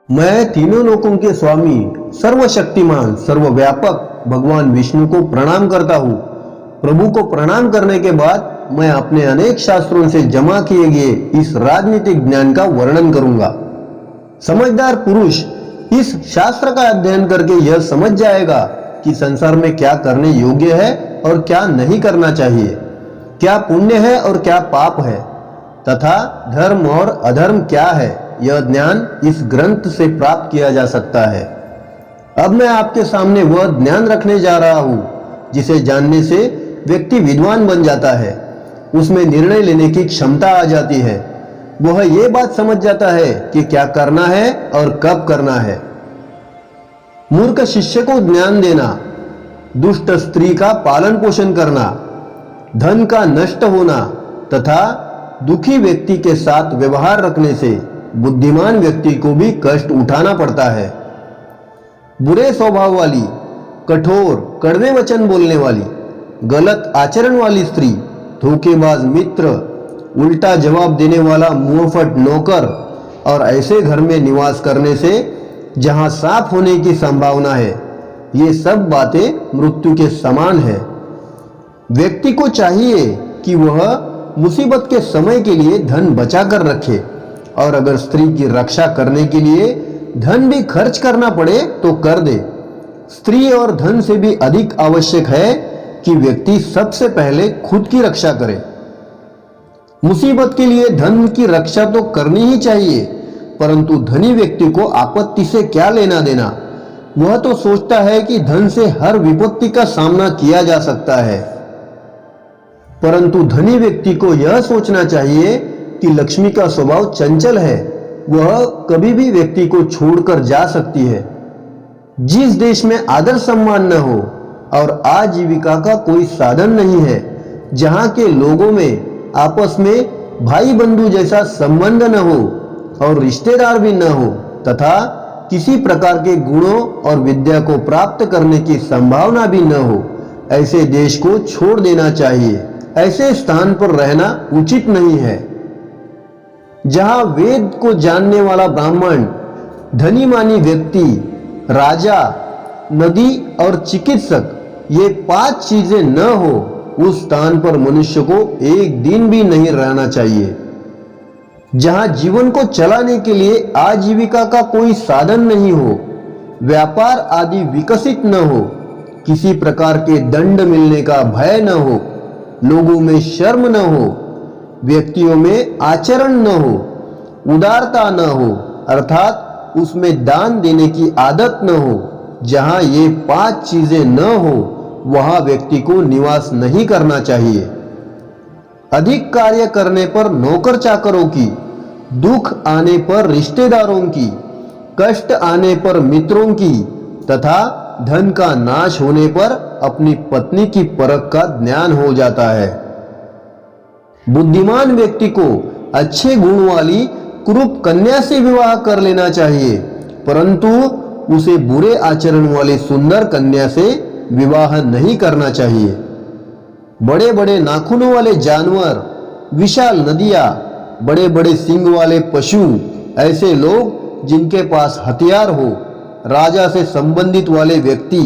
मैं तीनों लोकों के स्वामी सर्वशक्तिमान सर्वव्यापक भगवान विष्णु को प्रणाम करता हूँ। प्रभु को प्रणाम करने के बाद मैं अपने अनेक शास्त्रों से जमा किए गए इस राजनीतिक ज्ञान का वर्णन करूंगा। समझदार पुरुष इस शास्त्र का अध्ययन करके यह समझ जाएगा कि संसार में क्या करने योग्य है और क्या नहीं करना चाहिए, क्या पुण्य है और क्या पाप है, तथा धर्म और अधर्म क्या है। यह ज्ञान इस ग्रंथ से प्राप्त किया जा सकता है। अब मैं आपके सामने वह ज्ञान रखने जा रहा हूँ जिसे जानने से व्यक्ति विद्वान बन जाता है, उसमें निर्णय लेने की क्षमता आ जाती है, वह ये बात समझ जाता है कि क्या करना है और कब करना है। मूर्ख शिष्य को ज्ञान देना, दुष्ट स्त्री का पालन पोषण करना, धन का नष्ट होना तथा दुखी व्यक्ति के साथ व्यवहार रखने से बुद्धिमान व्यक्ति को भी कष्ट उठाना पड़ता है। बुरे स्वभाव वाली, कठोर कड़वे वचन बोलने वाली, गलत आचरण वाली स्त्री, धोखेबाज मित्र, उल्टा जवाब देने वाला मुंहफट नौकर और ऐसे घर में निवास करने से जहां सांप होने की संभावना है, ये सब बातें मृत्यु के समान है। व्यक्ति को चाहिए कि वह मुसीबत के समय के लिए धन बचा कर रखे, और अगर स्त्री की रक्षा करने के लिए धन भी खर्च करना पड़े तो कर दे। स्त्री और धन से भी अधिक आवश्यक है कि व्यक्ति सबसे पहले खुद की रक्षा करे। मुसीबत के लिए धन की रक्षा तो करनी ही चाहिए, परंतु धनी व्यक्ति को आपत्ति से क्या लेना देना। वह तो सोचता है कि धन से हर विपत्ति का सामना किया जा सकता है, परंतु धनी व्यक्ति को यह सोचना चाहिए कि लक्ष्मी का स्वभाव चंचल है, वह कभी भी व्यक्ति को छोड़कर जा सकती है। जिस देश में आदर सम्मान न हो और आजीविका का कोई साधन नहीं है, जहां के लोगों में आपस में भाई बंधु जैसा संबंध न हो और रिश्तेदार भी न हो तथा किसी प्रकार के गुणों और विद्या को प्राप्त करने की संभावना भी न हो, ऐसे देश को छोड़ देना चाहिए। ऐसे स्थान पर रहना उचित नहीं है। जहां वेद को जानने वाला ब्राह्मण, धनी मानी व्यक्ति, राजा, नदी और चिकित्सक, ये 5 चीजें न हो, उस स्थान पर मनुष्य को एक दिन भी नहीं रहना चाहिए। जहां जीवन को चलाने के लिए आजीविका का कोई साधन नहीं हो, व्यापार आदि विकसित न हो, किसी प्रकार के दंड मिलने का भय न हो, लोगों में शर्म न हो, व्यक्तियों में आचरण न हो, उदारता न हो, अर्थात उसमें दान देने की आदत न हो, जहां ये 5 चीजें न हो, वहां व्यक्ति को निवास नहीं करना चाहिए। अधिक कार्य करने पर नौकर चाकरों की, दुख आने पर रिश्तेदारों की, कष्ट आने पर मित्रों की तथा धन का नाश होने पर अपनी पत्नी की परख का ज्ञान हो जाता है। बुद्धिमान व्यक्ति को अच्छे गुण वाली कुरूप कन्या से विवाह कर लेना चाहिए, परंतु उसे बुरे आचरण वाली सुंदर कन्या से विवाह नहीं करना चाहिए। बड़े बड़े नाखूनों वाले जानवर, विशाल नदियां, बड़े बड़े सींग वाले पशु, ऐसे लोग जिनके पास हथियार हो, राजा से संबंधित वाले व्यक्ति,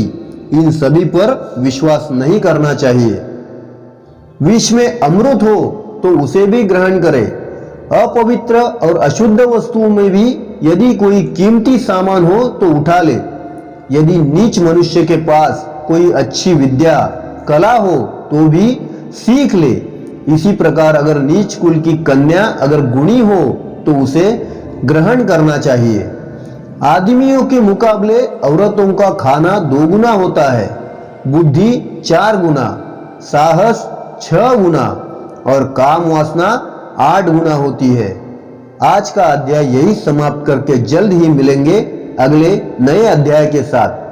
इन सभी पर विश्वास नहीं करना चाहिए। विष में अमृत हो तो उसे भी ग्रहण करे। अपवित्र और अशुद्ध वस्तुओं में भी यदि कोई कीमती सामान हो तो उठा ले। यदि नीच मनुष्य के पास कोई अच्छी विद्या, कला हो तो भी सीख ले। इसी प्रकार अगर नीच कुल की कन्या अगर गुणी हो तो उसे ग्रहण करना चाहिए। आदमियों के मुकाबले औरतों का खाना 2 गुना होता है, बुद्धि 4 गुना, साहस 6 गुना और काम वासना 8 गुना होती है। आज का अध्याय यही समाप्त करके जल्द ही मिलेंगे अगले नए अध्याय के साथ।